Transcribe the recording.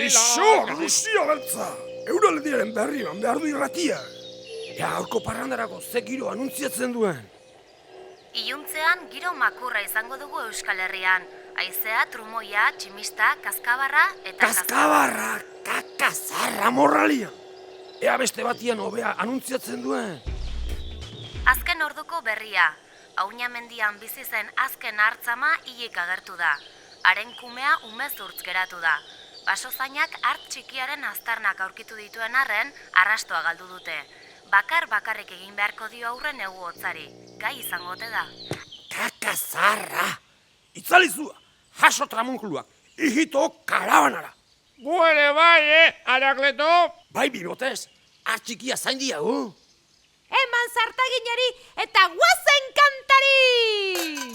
Iso, Lucia beltza! Euraldiaren berri eman behar du irratia. Ea gaurko parrandarako ze giro anuntziatzen duen. Iluntzean giro makurra izango dugu Euskal Herrian. Haizea, trumoia, tximista, kaskabarra eta... Kaskabarra, kakazarra morralia! Ea beste batian hobea anuntziatzen duen. Azken orduko berria. Auña mendian bizi zen azken hartzama hilik agertu da. Haren kumea umezurtz geratu da. Basozainak hart txikiaren aztarnak aurkitu dituen arren, arrastoa galdu dute. Bakarrik egin beharko dio aurre negu hotzari. Gai izango ote da. Kakazarra! Itzalizua, jaso tramunkuluak, hijito karabanara. Gu ere bai, Arakleto? Bai bibotez, hart txikia zain diagu. Eman zartaginari eta guazen kantari!